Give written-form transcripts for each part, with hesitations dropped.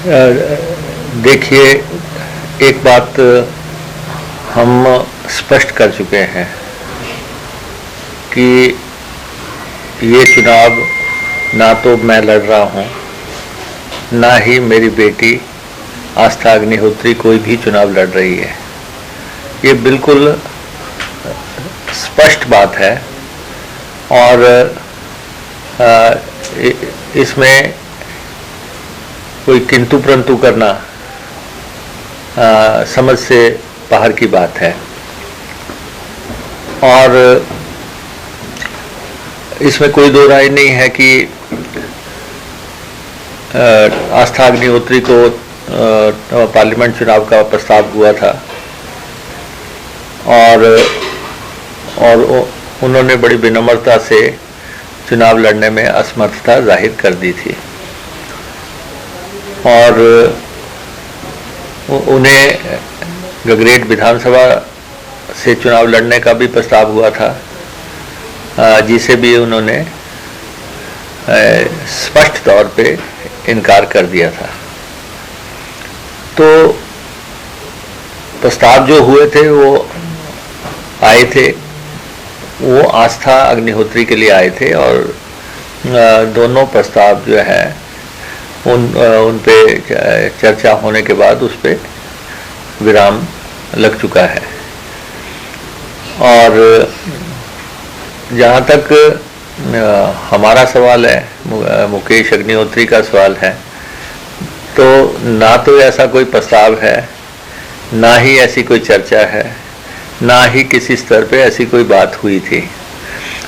देखिए, एक बात हम स्पष्ट कर चुके हैं कि ये चुनाव ना तो मैं लड़ रहा हूँ, ना ही मेरी बेटी आस्था अग्निहोत्री कोई भी चुनाव लड़ रही है। ये बिल्कुल स्पष्ट बात है और इसमें कोई किंतु परंतु करना समझ से बाहर की बात है। और इसमें कोई दो राय नहीं है कि आस्था अग्निहोत्री को पार्लियामेंट चुनाव का प्रस्ताव हुआ था और उन्होंने बड़ी विनम्रता से चुनाव लड़ने में असमर्थता जाहिर कर दी थी और उन्हें गगरेट विधानसभा से चुनाव लड़ने का भी प्रस्ताव हुआ था, जिसे भी उन्होंने स्पष्ट तौर पे इनकार कर दिया था। तो प्रस्ताव जो हुए थे वो आए थे, वो आस्था अग्निहोत्री के लिए आए थे और दोनों प्रस्ताव जो है उन पे चर्चा होने के बाद उस पे विराम लग चुका है। और जहाँ तक हमारा सवाल है, मुकेश अग्निहोत्री का सवाल है, तो ना तो ऐसा कोई प्रस्ताव है, ना ही ऐसी कोई चर्चा है, ना ही किसी स्तर पे ऐसी कोई बात हुई थी।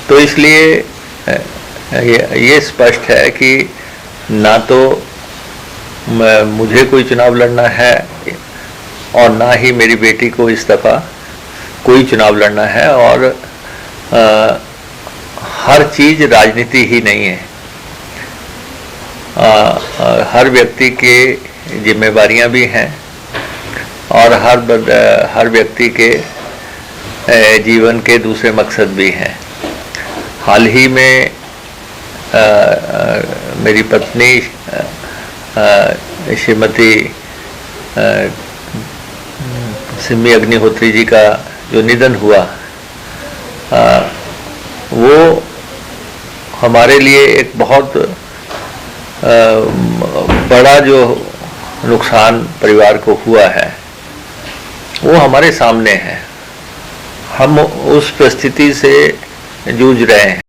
तो इसलिए ये स्पष्ट है कि ना तो मुझे कोई चुनाव लड़ना है और ना ही मेरी बेटी को इस दफ़ा कोई चुनाव लड़ना है। और हर चीज़ राजनीति ही नहीं है। हर व्यक्ति के जिम्मेवारियां भी हैं और हर व्यक्ति के जीवन के दूसरे मकसद भी हैं। हाल ही में मेरी पत्नी श्रीमती सिमी अग्निहोत्री जी का जो निधन हुआ, वो हमारे लिए एक बहुत बड़ा जो नुकसान परिवार को हुआ है वो हमारे सामने है। हम उस परिस्थिति से जूझ रहे हैं।